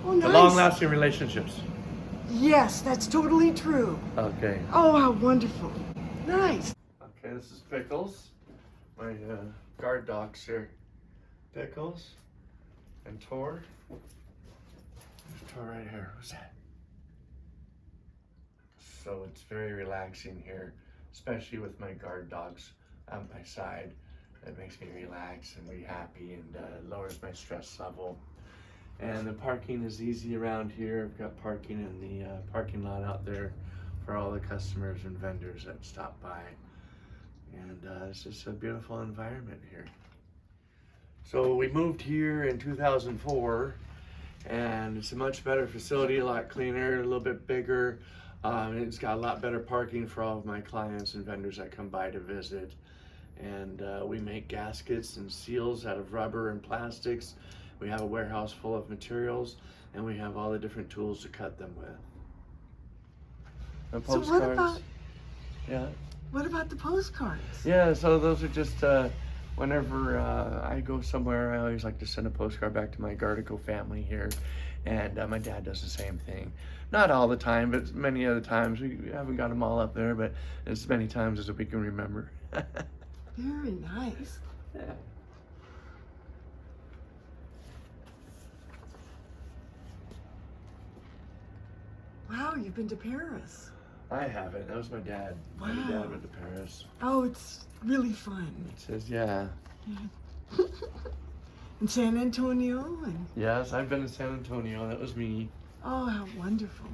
Oh, nice. The long-lasting relationships. Yes, that's totally true. Okay. Oh, how wonderful. Nice. Okay, this is Pickles. My guard dogs here. Pickles and Tor. There's Tor right here. Who's that? So it's very relaxing here, especially with my guard dogs on my side. It makes me relax and be happy and lowers my stress level. And the parking is easy around here. I've got parking in the parking lot out there for all the customers and vendors that stop by. And it's just a beautiful environment here. So we moved here in 2004, and it's a much better facility, a lot cleaner, a little bit bigger. It's got a lot better parking for all of my clients and vendors that come by to visit. And we make gaskets and seals out of rubber and plastics. We have a warehouse full of materials, and we have all the different tools to cut them with. The postcards. So what about, yeah. what about the postcards? Yeah, so those are just, whenever I go somewhere, I always like to send a postcard back to my Gardico family here. And my dad does the same thing. Not all the time, but many other times. We haven't got them all up there, but as many times as we can remember. Very nice. Yeah. Wow, you've been to Paris. I haven't. That was my dad. Wow. My dad went to Paris. Oh, it's really fun. It says, yeah. In San Antonio? And Yes, I've been to San Antonio. That was me. oh, how wonderful.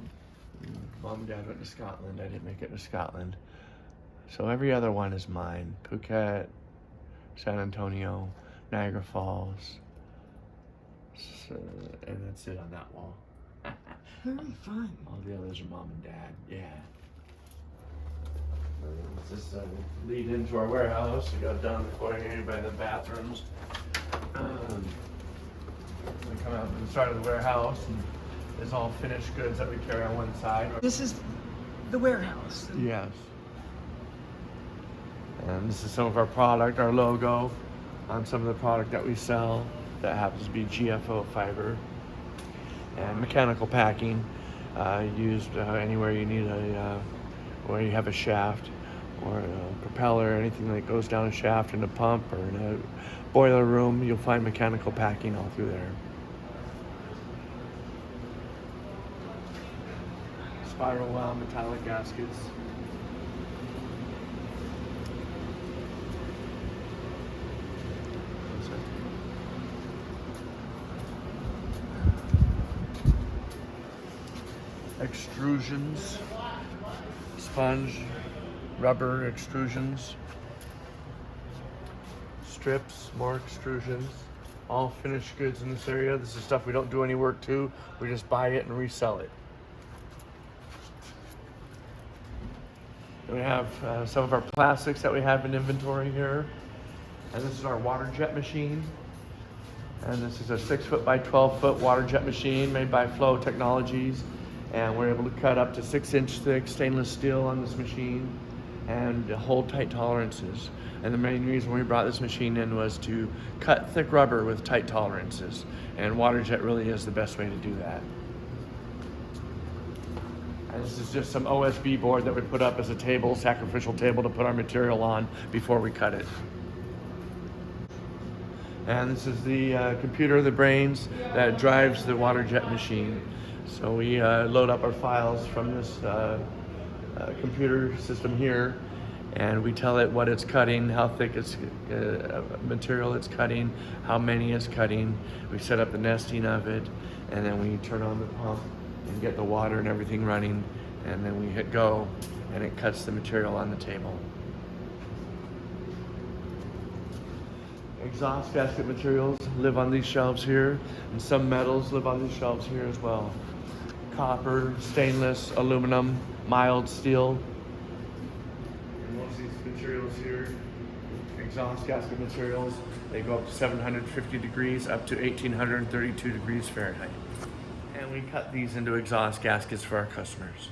Mom and Dad went to Scotland. I didn't make it to Scotland. So every other one is mine. Phuket, San Antonio, Niagara Falls. So, and that's it on that wall. Very fun. All the others are Mom and Dad. Yeah. This is a lead into our warehouse. We go down the foyer by the bathrooms. We come out to the side of the warehouse, and there's all finished goods that we carry on one side. This is the warehouse. Yes. And this is some of our product, our logo on some of the product that we sell that happens to be GFO fiber. And mechanical packing used anywhere you need where you have a shaft or a propeller, anything that goes down a shaft in a pump or in a boiler room, you'll find mechanical packing all through there. Spiral wound metallic gaskets. Extrusions, sponge, rubber extrusions, strips, more extrusions, all finished goods in this area. This is stuff we don't do any work to, we just buy it and resell it. And we have some of our plastics that we have in inventory here. And this is our water jet machine. And this is a 6-foot by 12-foot water jet machine made by Flow Technologies. And we're able to cut up to 6-inch thick stainless steel on this machine and hold tight tolerances. And the main reason we brought this machine in was to cut thick rubber with tight tolerances. And water jet really is the best way to do that. And this is just some OSB board that we put up as a table, sacrificial table to put our material on before we cut it. And this is the computer, the brains that drives the water jet machine. So we load up our files from this computer system here, and we tell it what it's cutting, how thick it's material it's cutting, how many it's cutting. We set up the nesting of it, and then we turn on the pump and get the water and everything running, and then we hit go, and it cuts the material on the table. Exhaust gasket materials live on these shelves here, and some metals live on these shelves here as well. Copper, stainless, aluminum, mild steel. And most of these materials here, exhaust gasket materials, they go up to 750 degrees up to 1832 degrees Fahrenheit. And we cut these into exhaust gaskets for our customers.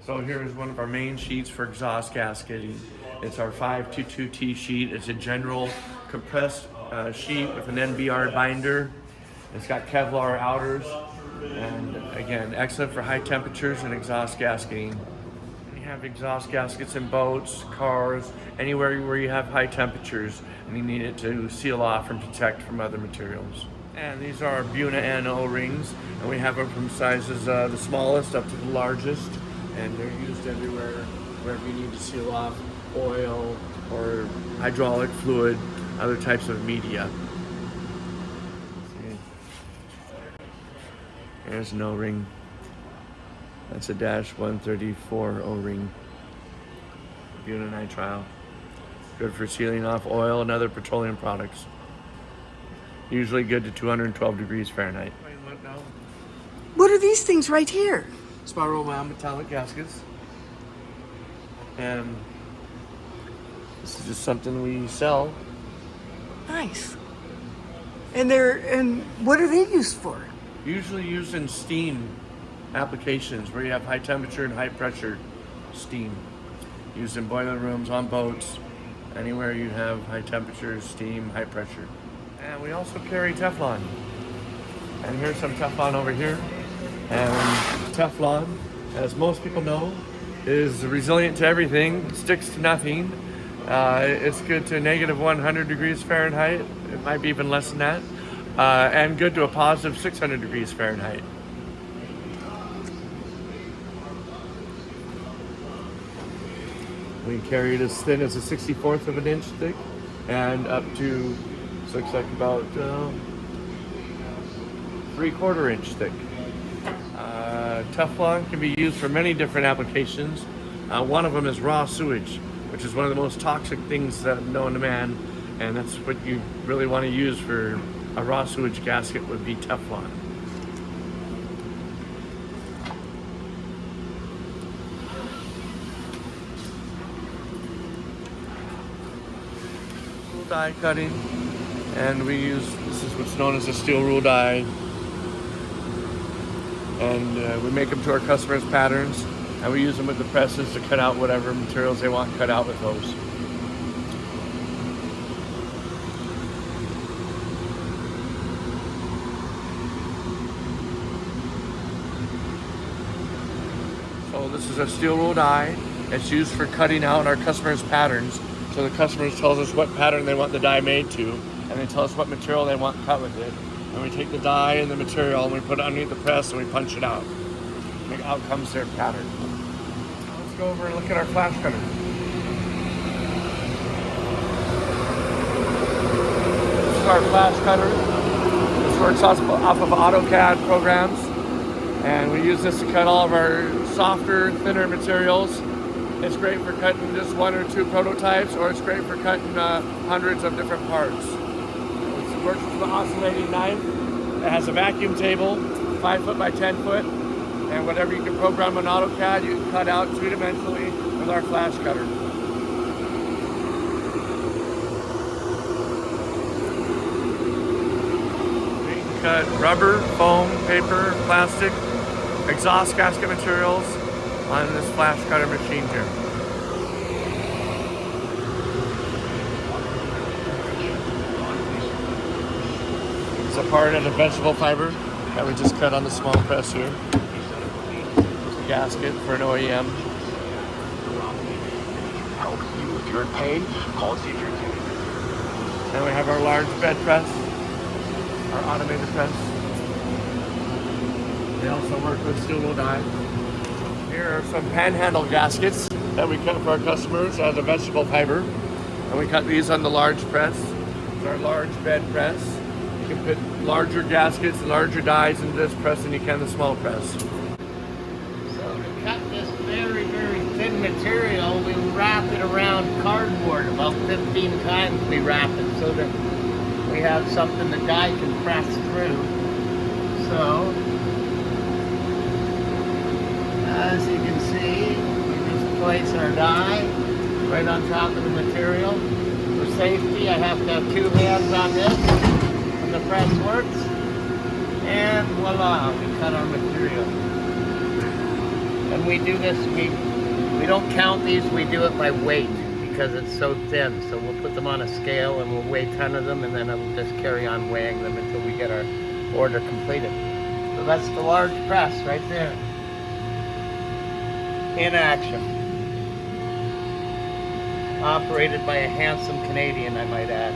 So here is one of our main sheets for exhaust gasketing. It's our 522T sheet. It's a general compressed sheet with an NBR binder. It's got Kevlar outers, and again, excellent for high temperatures and exhaust gasketing. We have exhaust gaskets in boats, cars, anywhere where you have high temperatures and you need it to seal off and protect from other materials. And these are our Buna and O-rings, and we have them from sizes the smallest up to the largest, and they're used everywhere, wherever you need to seal off oil or hydraulic fluid, other types of media. There's an O-ring. That's a Dash 134 O-ring. Buna nitrile. Good for sealing off oil and other petroleum products. Usually good to 212 degrees Fahrenheit. What are these things right here? Spiral wound metallic gaskets. And this is just something we sell. Nice. And what are they used for? Usually used in steam applications where you have high temperature and high pressure steam. Used in boiler rooms, on boats, anywhere you have high temperature, steam, high pressure. And we also carry Teflon. And here's some Teflon over here. And Teflon, as most people know, is resilient to everything, sticks to nothing. It's good to negative 100 degrees Fahrenheit. It might be even less than that. And good to a positive 600 degrees Fahrenheit. We carry it as thin as a 64th of an inch thick and up to, looks like about 3/4 inch thick. Teflon can be used for many different applications. One of them is raw sewage, which is one of the most toxic things known to man, and that's what you really want to use for a raw sewage gasket would be Teflon. Die cutting, and we use, this is what's known as a steel rule die, and we make them to our customers' patterns, and we use them with the presses to cut out whatever materials they want cut out with those. So this is a steel rule die. It's used for cutting out our customers' patterns. So the customers tells us what pattern they want the die made to, and they tell us what material they want cut with it. And we take the die and the material and we put it underneath the press and we punch it out. And out comes their pattern. Let's go over and look at our flash cutter. This is our flash cutter. This works off of AutoCAD programs. And we use this to cut all of our softer, thinner materials. It's great for cutting just one or two prototypes, or it's great for cutting hundreds of different parts. It works with an oscillating knife. It has a vacuum table, 5 foot by 10 foot, and whatever you can program on AutoCAD, you can cut out two-dimensionally with our flash cutter. We can cut rubber, foam, paper, plastic, exhaust gasket materials on this flash cutter machine here. It's a part of the vegetable fiber that we just cut on the small press here. It's a gasket for an OEM. Help you with your pain? Call TCTV. And we have our large bed press, our automated press. They also work with steel wool die. Here are some panhandle gaskets that we cut for our customers as a vegetable fiber. And we cut these on the large press. It's our large bed press. You can put larger gaskets and larger dies into this press than you can the small press. So to cut this very, very thin material, we wrap it around cardboard. About 15 times we wrap it so that we have something the die can press through. So, as you can see, we just place our die right on top of the material. For safety, I have to have two hands on this when the press works. And voila, we cut our material. And we do this, we don't count these, we do it by weight because it's so thin. So we'll put them on a scale and we'll weigh 10 of them, and then I'll just carry on weighing them until we get our Order completed. So that's the large press right there. In action. Operated by a handsome Canadian, I might add.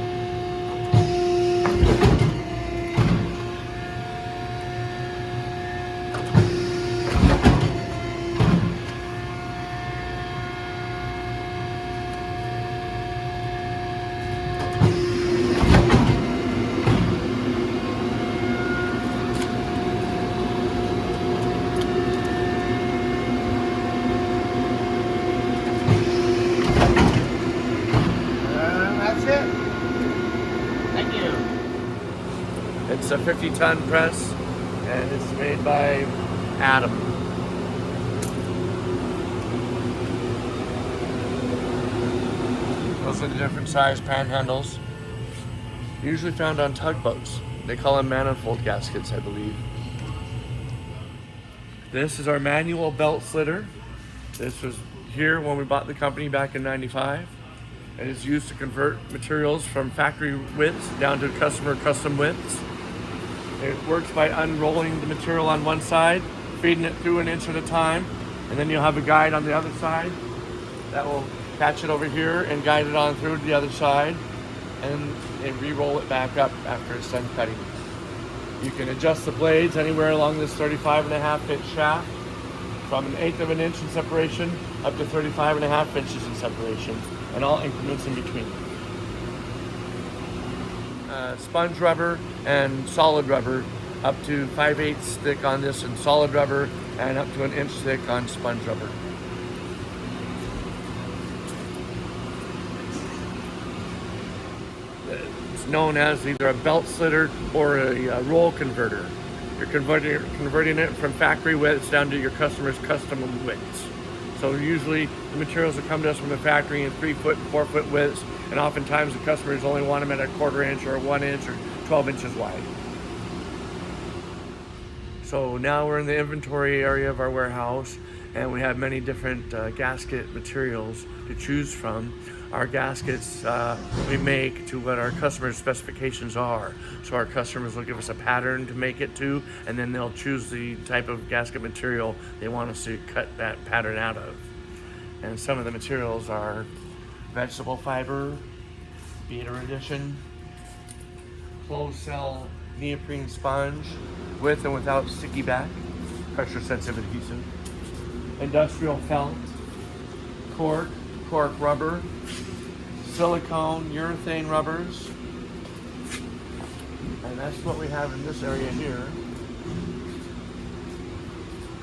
It's a 50-ton press, and it's made by Adam. Those are the different size panhandles, usually found on tugboats. They call them manifold gaskets, I believe. This is our manual belt slitter. This was here when we bought the company back in '95. And it's used to convert materials from factory widths down to customer custom widths. It works by unrolling the material on one side, feeding it through an inch at a time, and then you'll have a guide on the other side that will catch it over here and guide it on through to the other side, and re-roll it back up after it's done cutting. You can adjust the blades anywhere along this 35.5-inch shaft, from 1/8 of an inch in separation up to 35.5 inches in separation, and all increments in between. Sponge rubber and solid rubber, up to 5/8 thick on this in solid rubber, and up to 1 inch thick on sponge rubber. It's known as either a belt slitter or a roll converter. You're converting it from factory widths down to your customer's custom widths. So usually the materials that come to us from the factory in 3-foot, 4-foot widths, and oftentimes the customers only want them at 1/4 inch or 1 inch or 12 inches wide. So now we're in the inventory area of our warehouse, and we have many different gasket materials to choose from. Our gaskets we make to what our customers' specifications are. So our customers will give us a pattern to make it to, and then they'll choose the type of gasket material they want us to cut that pattern out of. And some of the materials are vegetable fiber, beater edition, closed cell neoprene sponge with and without sticky back, pressure sensitive adhesive, industrial felt, cork rubber, silicone, urethane rubbers, and that's what we have in this area here.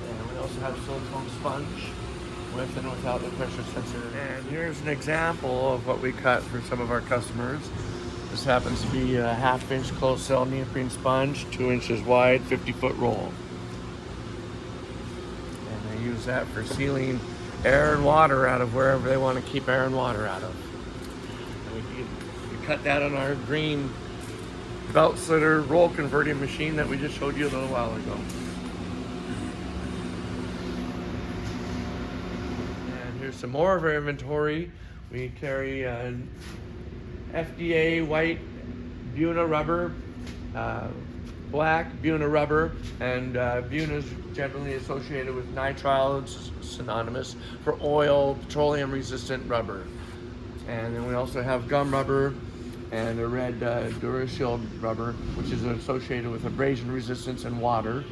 And we also have silicone sponge with and without the pressure sensitive. And here's an example of what we cut for some of our customers. This happens to be a 1/2-inch closed cell neoprene sponge, 2 inches wide, 50-foot roll. And they use that for sealing air and water out of wherever they want to keep air and water out of. We cut that on our green belt slitter roll converting machine that we just showed you a little while ago. And here's some more of our inventory. We carry FDA white Buna rubber, black Buna rubber, and Buna is generally associated with nitrile. It's synonymous for oil, petroleum resistant rubber. And then we also have gum rubber and a red DuraShield rubber, which is associated with abrasion resistance and water.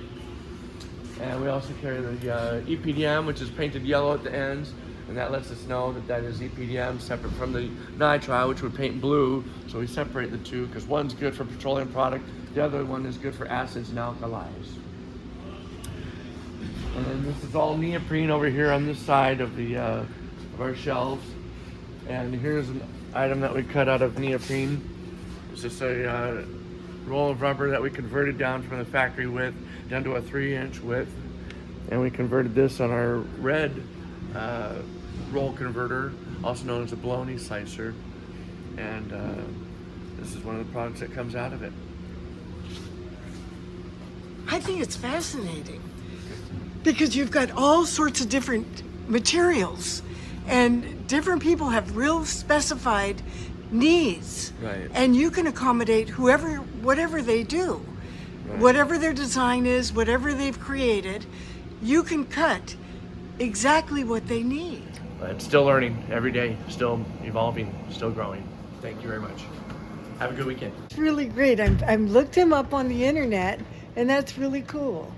And we also carry the EPDM, which is painted yellow at the ends, and that lets us know that that is EPDM, separate from the nitrile, which would paint blue. So we separate the two because one's good for petroleum product, the other one is good for acids and alkalis. And then this is all neoprene over here on this side of the of our shelves. And here's an item that we cut out of neoprene. It's just a roll of rubber that we converted down from the factory width down to a 3-inch width. And we converted this on our red roll converter, also known as a bologna slicer. And this is one of the products that comes out of it. I think it's fascinating because you've got all sorts of different materials and different people have real specified needs. Right. And you can accommodate whatever they do. whatever their design is, whatever they've created, you can cut exactly what they need. But still learning every day, still evolving, still growing. Thank you very much. Have a good weekend. It's really great. I've looked him up on the internet, and that's really cool.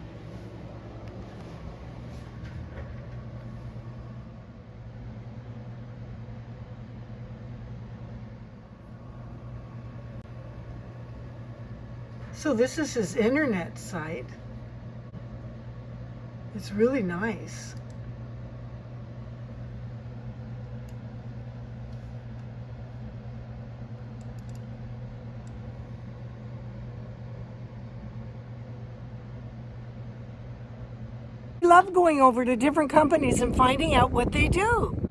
So this is his internet site. It's really nice. I love going over to different companies and finding out what they do.